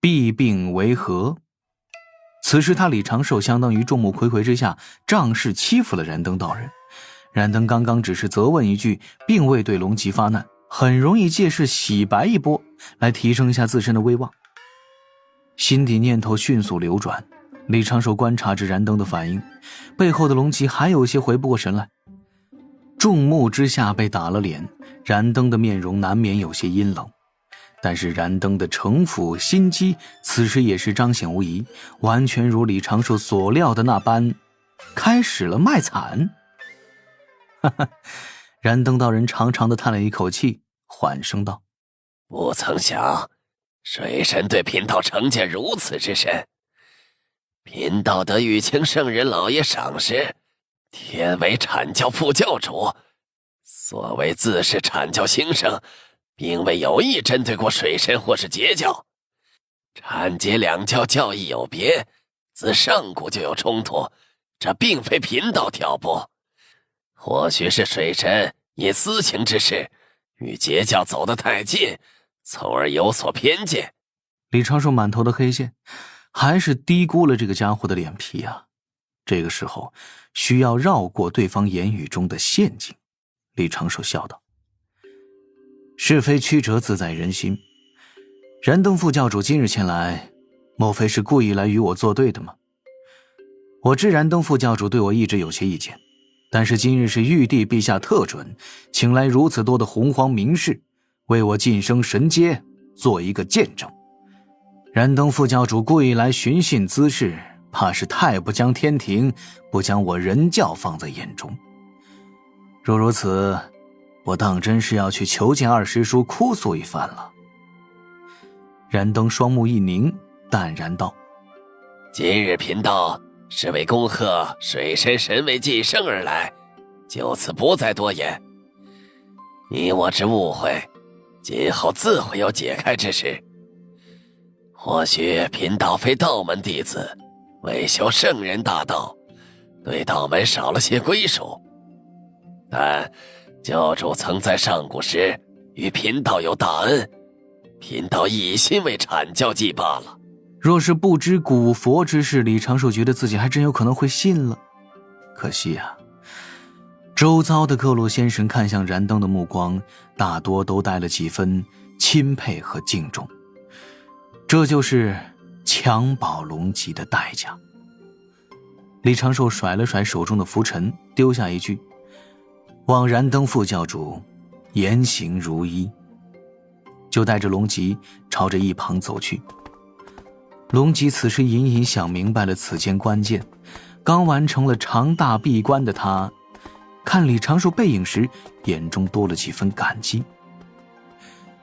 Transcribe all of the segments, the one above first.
弊病为何？此时他李长寿相当于众目睽睽之下仗势欺负了燃灯道人。燃灯刚刚只是责问一句，并未对龙吉发难，很容易借势洗白一波，来提升一下自身的威望。心底念头迅速流转，李长寿观察着燃灯的反应，背后的龙吉还有些回不过神来。众目之下被打了脸，燃灯的面容难免有些阴冷。但是燃灯的城府心机此时也是彰显无疑，完全如李长寿所料的那般，开始了卖惨。哈哈，燃灯道人长长的叹了一口气，缓声道：不曾想水神对贫道成见如此之深，贫道得玉清圣人老爷赏识，天为阐教副教主，所谓自是阐教兴盛，并未有意针对过水神或是截教。阐截两教教义有别，自上古就有冲突，这并非贫道挑拨。或许是水神以私情之事与截教走得太近，从而有所偏见。李长寿满头的黑线，还是低估了这个家伙的脸皮啊！这个时候需要绕过对方言语中的陷阱。李长寿笑道：是非曲折自在人心，燃灯副教主今日前来，莫非是故意来与我作对的吗？我知燃灯副教主对我一直有些意见，但是今日是玉帝陛下特准，请来如此多的洪荒名士，为我晋升神阶做一个见证。燃灯副教主故意来寻衅滋事，怕是太不将天庭，不将我人教放在眼中。若如此，我当真是要去求见二师叔哭诉一番了。燃灯双目一凝，淡然道：今日贫道是为恭贺水神神位晋升而来，就此不再多言。你我之误会，今后自会有解开之时。或许贫道非道门弟子，未修圣人大道，对道门少了些归属，但教主曾在上古时与贫道有大恩，贫道一心为阐教计罢了。若是不知古佛之事，李长寿觉得自己还真有可能会信了。可惜啊，周遭的各路仙神看向燃灯的目光，大多都带了几分钦佩和敬重。这就是襁褓龙吉的代价。李长寿甩了甩手中的拂尘，丢下一句：望燃灯副教主言行如一，就带着龙吉朝着一旁走去。龙吉此时隐隐想明白了此间关键，刚完成了长大闭关的他，看李长寿背影时，眼中多了几分感激。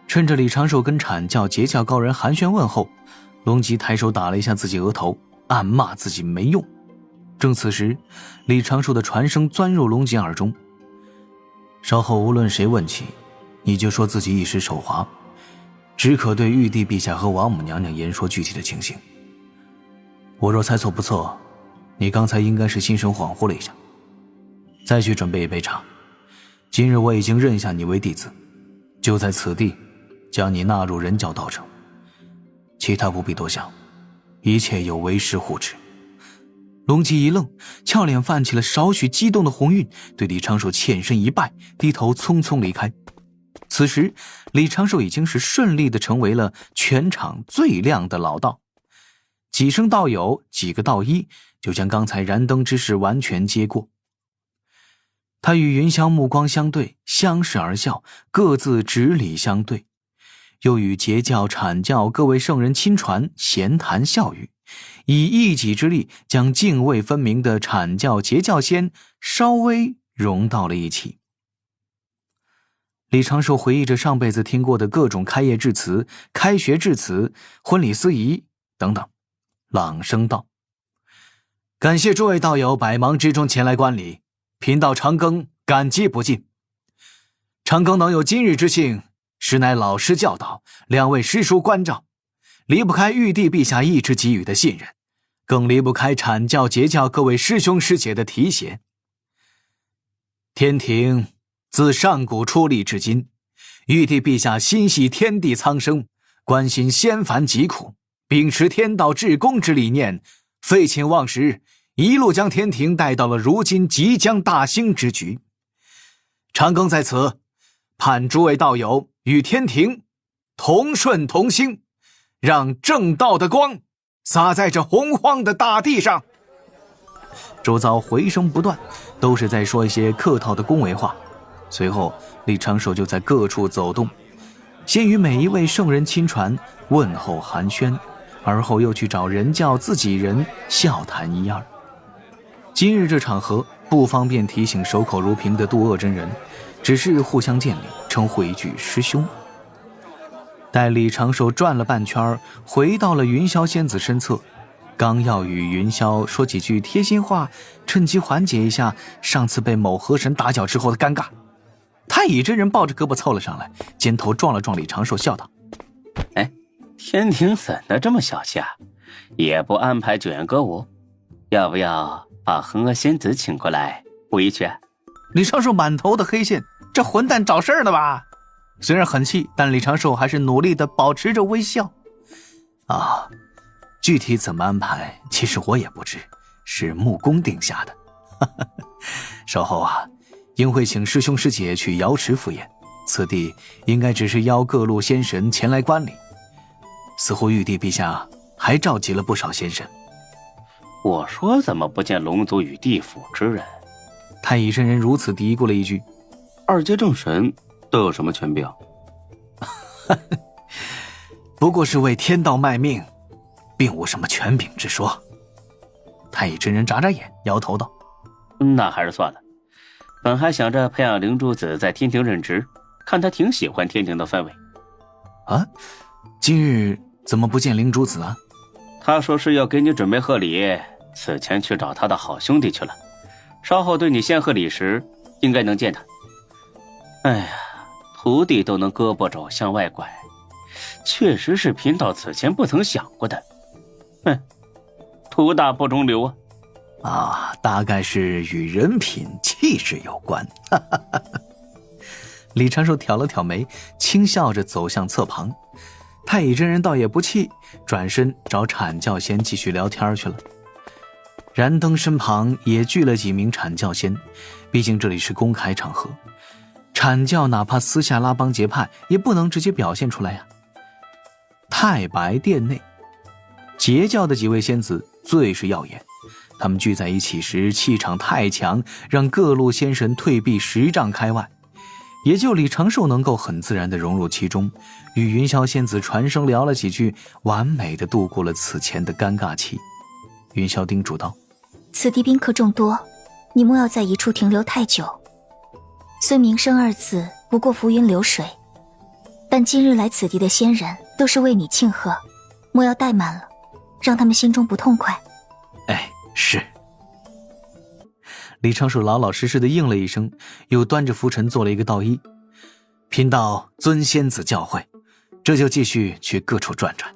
趁着李长寿跟阐教截教高人寒暄问候，龙吉抬手打了一下自己额头，暗骂自己没用。正此时，李长寿的传声钻入龙吉耳中：稍后无论谁问起，你就说自己一时手滑，只可对玉帝陛下和王母娘娘言说具体的情形。我若猜错不错，你刚才应该是心神恍惚了一下。再去准备一杯茶，今日我已经认下你为弟子，就在此地将你纳入人教道场，其他不必多想，一切有为师护持。龙吉一愣，俏脸泛起了少许激动的红晕，对李长寿欠身一拜，低头匆匆离开。此时李长寿已经是顺利地成为了全场最亮的老道，几声道友，几个道医，就将刚才燃灯之事完全接过。他与云霄目光相对，相视而笑，各自执礼相对，又与截教阐教各位圣人亲传闲谈笑语，以一己之力将泾渭分明的阐教截教仙稍微融到了一起。李长寿回忆着上辈子听过的各种开业致辞、开学致辞、婚礼司仪等等，朗声道：感谢诸位道友百忙之中前来观礼，贫道长庚感激不尽。长庚能有今日之幸，实乃老师教导，两位师叔关照，离不开玉帝陛下一直给予的信任，更离不开阐教截教各位师兄师姐的提携。天庭自上古出立至今，玉帝陛下心系天地苍生，关心仙凡疾苦，秉持天道至公之理念，废寝忘食，一路将天庭带到了如今即将大兴之局。长庚在此，盼诸位道友与天庭同顺同兴，让正道的光洒在这洪荒的大地上。周遭回声不断，都是在说一些客套的恭维话。随后李长寿就在各处走动，先与每一位圣人亲传，问候寒暄，而后又去找人教自己人笑谈一二。今日这场合不方便提醒守口如瓶的渡恶真人，只是互相见礼，称呼一句师兄。待李长寿转了半圈，回到了云霄仙子身侧，刚要与云霄说几句贴心话，趁机缓解一下上次被某河神打搅之后的尴尬，太乙真人抱着胳膊凑了上来，肩头撞了撞李长寿，笑道：哎，天庭怎的这么小气啊？也不安排九阳歌舞？要不要把恒河仙子请过来舞一曲？李长寿满头的黑线，这混蛋找事儿呢吧？虽然很气，但李长寿还是努力地保持着微笑。具体怎么安排，其实我也不知，是木工定下的。稍后应会请师兄师姐去瑶池赴宴，此地应该只是邀各路仙神前来观礼。似乎玉帝陛下还召集了不少仙神。我说怎么不见龙族与地府之人？太乙真人如此嘀咕了一句：二阶正神都有什么权柄？不过是为天道卖命，并无什么权柄之说。太乙真人眨眨眼，摇头道：那还是算了，本还想着培养灵珠子在天庭任职，看他挺喜欢天庭的氛围。今日怎么不见灵珠子啊？他说是要给你准备贺礼，此前去找他的好兄弟去了，稍后对你献贺礼时应该能见他。哎呀，徒弟都能胳膊肘向外拐，确实是贫道此前不曾想过的。徒大不中留啊！大概是与人品气质有关。李长寿挑了挑眉，轻笑着走向侧旁。太乙真人倒也不气，转身找阐教仙继续聊天去了。燃灯身旁也聚了几名阐教仙，毕竟这里是公开场合，阐教哪怕私下拉帮结派，也不能直接表现出来呀。太白殿内，截教的几位仙子最是耀眼，他们聚在一起时气场太强，让各路仙神退避10丈开外。也就李长寿能够很自然地融入其中，与云霄仙子传声聊了几句，完美地度过了此前的尴尬期。云霄叮嘱道：此地宾客众多，你莫要在一处停留太久。虽名声2字不过浮云流水，但今日来此地的仙人都是为你庆贺，莫要怠慢了，让他们心中不痛快。是。李长寿老老实实地应了一声，又端着拂尘做了一个道揖：贫道遵仙子教诲，这就继续去各处转转。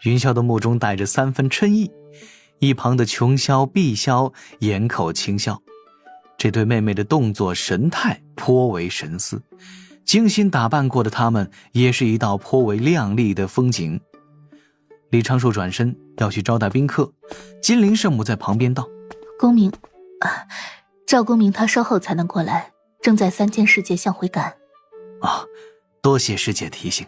云霄的目中带着3分嗔意，一旁的琼霄、碧霄掩口轻笑。这对妹妹的动作神态颇为神似，精心打扮过的她们也是一道颇为亮丽的风景。李长寿转身要去招待宾客，金陵圣母在旁边道：公明赵公明他稍后才能过来，正在3间世界向回赶。多谢师姐提醒。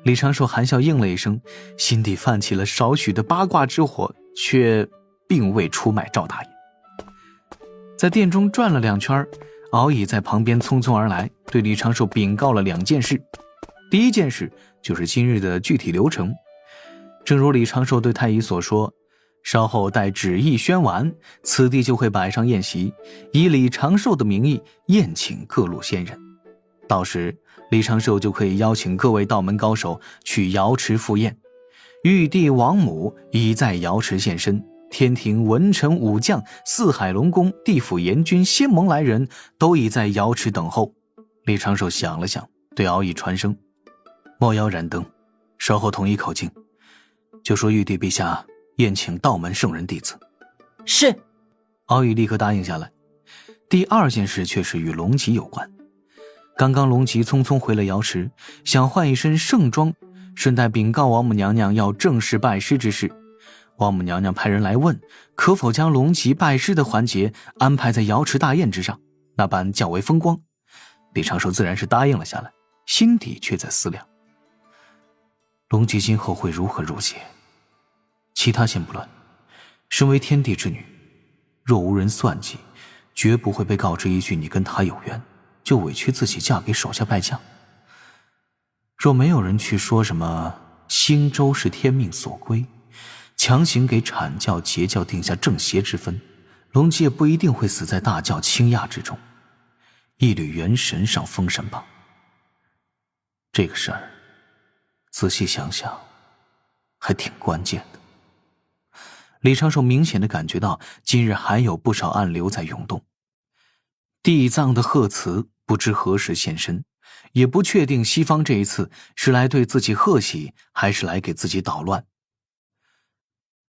李长寿含笑应了一声，心底泛起了少许的八卦之火，却并未出卖赵大爷。在殿中转了2圈，敖乙在旁边匆匆而来，对李长寿禀告了2件事。第一件事就是今日的具体流程，正如李长寿对太乙所说，稍后待旨意宣完，此地就会摆上宴席，以李长寿的名义宴请各路仙人。到时李长寿就可以邀请各位道门高手去瑶池赴宴。玉帝王母已在瑶池现身，天庭文臣武将、四海龙宫、地府阎君、仙盟来人都已在瑶池等候。李长寿想了想，对敖乙传声：莫要燃灯，稍后统一口径，就说玉帝陛下宴请道门圣人弟子。是。敖乙立刻答应下来。第2件事却是与龙吉有关。刚刚龙吉匆匆回了瑶池，想换一身盛装，顺带禀告王母娘娘要正式拜师之事。王母娘娘派人来问，可否将龙吉拜师的环节安排在瑶池大宴之上，那般较为风光。李长寿自然是答应了下来，心底却在思量，龙吉今后会如何入邪？其他先不论，身为天帝之女，若无人算计，绝不会被告知一句你跟他有缘，就委屈自己嫁给手下败将。若没有人去说什么兴周是天命所归，强行给阐教截教定下正邪之分，龙吉也不一定会死在大教倾轧之中，一缕元神上封神榜。这个事儿仔细想想还挺关键的。李长寿明显地感觉到今日还有不少暗流在涌动。地藏的贺词不知何时现身，也不确定西方这一次是来对自己贺喜，还是来给自己捣乱。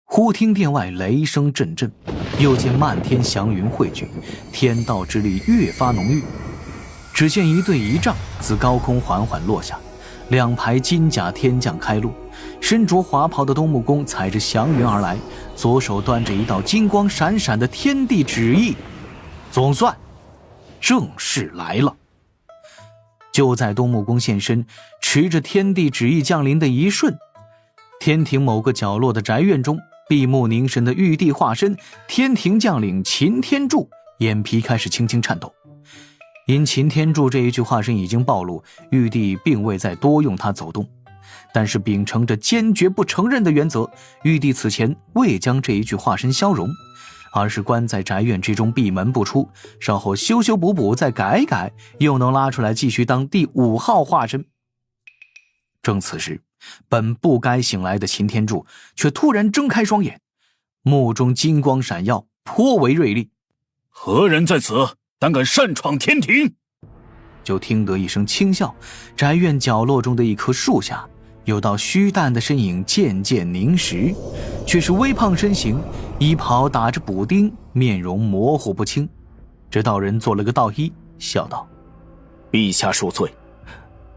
忽听殿外雷声阵阵，又见漫天祥云汇聚，天道之力越发浓郁。只见一对仪仗自高空缓缓落下，两排金甲天将开路，身着华袍的东木公踩着祥云而来，左手端着一道金光闪闪的天地旨意，总算正式来了。就在东木公现身，持着天地旨意降临的一瞬，天庭某个角落的宅院中，闭目凝神的玉帝化身天庭将领秦天柱眼皮开始轻轻颤抖。因秦天柱这一句化身已经暴露，玉帝并未再多用他走动，但是秉承着坚决不承认的原则，玉帝此前未将这一具化身消融，而是关在宅院之中闭门不出，稍后修修补补再改改，又能拉出来继续当第5号化身。正此时，本不该醒来的秦天柱却突然睁开双眼，目中金光闪耀，颇为锐利。何人在此？胆敢擅闯天庭！就听得一声轻笑，宅院角落中的一棵树下，有道虚淡的身影渐渐凝实，却是微胖身形，衣袍打着补丁，面容模糊不清。这道人做了个道揖，笑道：陛下恕罪，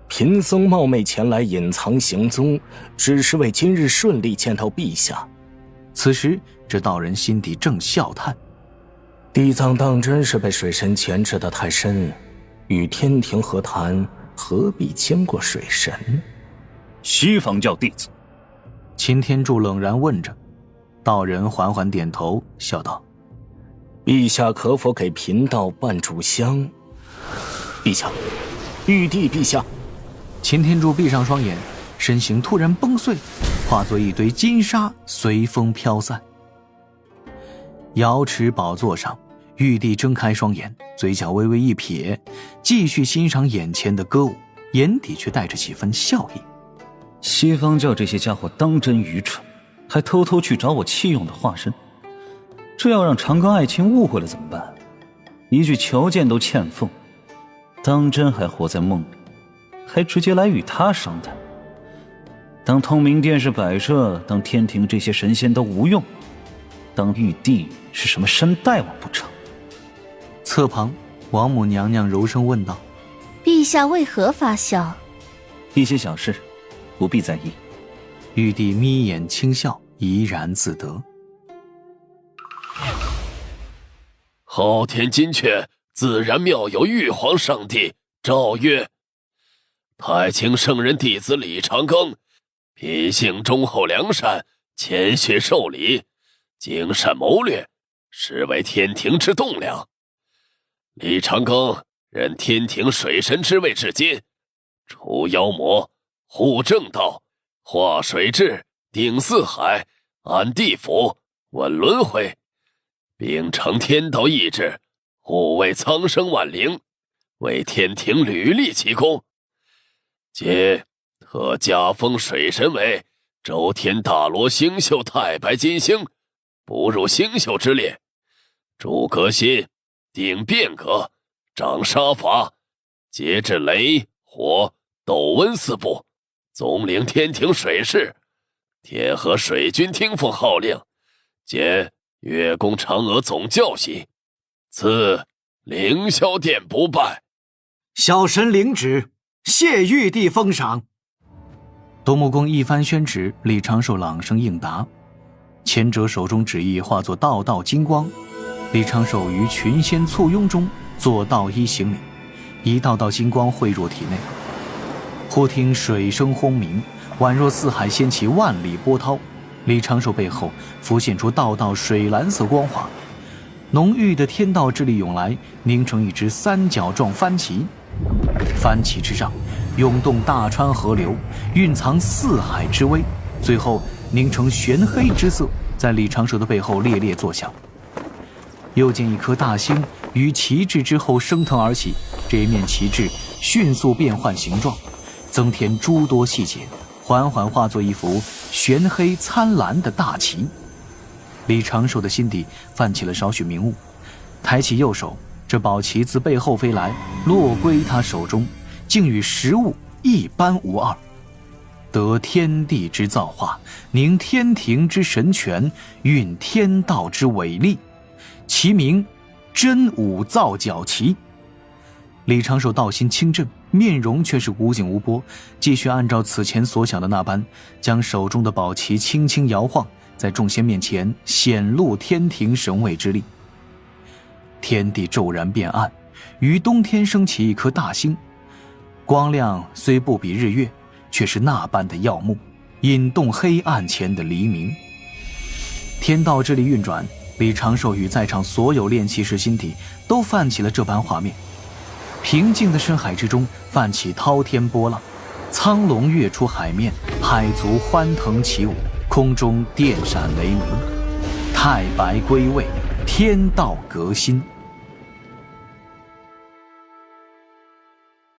贫僧冒昧前来隐藏行踪，只是为今日顺利见到陛下。此时这道人心底正笑叹，地藏当真是被水神钳制得太深，与天庭何谈，何必经过水神？西方教弟子。秦天柱冷然问着，道人缓缓点头，笑道：陛下可否给贫道办炷香？陛下，玉帝陛下。秦天柱闭上双眼，身形突然崩碎，化作一堆金沙随风飘散。瑶池宝座上，玉帝睁开双眼，嘴角微微一撇，继续欣赏眼前的歌舞，眼底却带着几分笑意。西方教这些家伙当真愚蠢，还偷偷去找我弃用的化身，这要让长庚爱卿误会了怎么办？一句求见都欠奉，当真还活在梦里，还直接来与他商谈。当通明殿是摆设，当天庭这些神仙都无用，当玉帝是什么山大王不成？侧旁王母娘娘柔声问道：陛下为何发笑？一些小事不必在意。玉帝眯眼轻笑，怡然自得。昊天金阙自然妙有玉皇上帝诏曰：太清圣人弟子李长庚，品性忠厚良善，谦逊受礼，精善谋略，实为天庭之栋梁。李长庚任天庭水神之位至今，除妖魔，护正道，化水质，定四海，安地府，稳轮回，秉承天道意志，护卫苍生万灵，为天庭屡立奇功。皆特加封水神为周天大罗星宿太白金星，不入星宿之列，主革新，定变革，掌杀伐，节制雷火斗温四部，总领天庭水事，天河水军听奉号令，兼月宫嫦娥总教习，赐凌霄殿不败。小神领旨，谢玉帝封赏。东木公一番宣旨，李长寿朗声应答。前者手中旨意化作道道金光，李长寿于群仙簇拥中做道一行礼，一道道金光汇入体内。忽听水声轰鸣，宛若四海掀起万里波涛。李长寿背后浮现出道道水蓝色光华，浓郁的天道之力涌来，凝成一只三角状帆旗。帆旗之上涌动大川河流，蕴藏四海之威，最后凝成玄黑之色，在李长寿的背后猎猎作响。又见一颗大星于旗帜之后升腾而起，这一面旗帜迅速变换形状，增添诸多细节，缓缓化作一幅玄黑参蓝的大旗。李长寿的心底泛起了少许明悟，抬起右手，这宝旗自背后飞来，落归他手中，竟与实物一般无二。得天地之造化，凝天庭之神权，蕴天道之伟力，其名真武造角旗。李长寿道心清正，面容却是古井无波，继续按照此前所想的那般，将手中的宝旗轻轻摇晃，在众仙面前显露天庭神位之力。天地骤然变暗，于东天升起一颗大星，光亮虽不比日月，却是那般的耀目，引动黑暗前的黎明。天道之力运转，李长寿与在场所有炼气士心底都泛起了这般画面。平静的深海之中泛起滔天波浪，苍龙跃出海面，海族欢腾起舞，空中电闪雷鸣，太白归位，天道革新。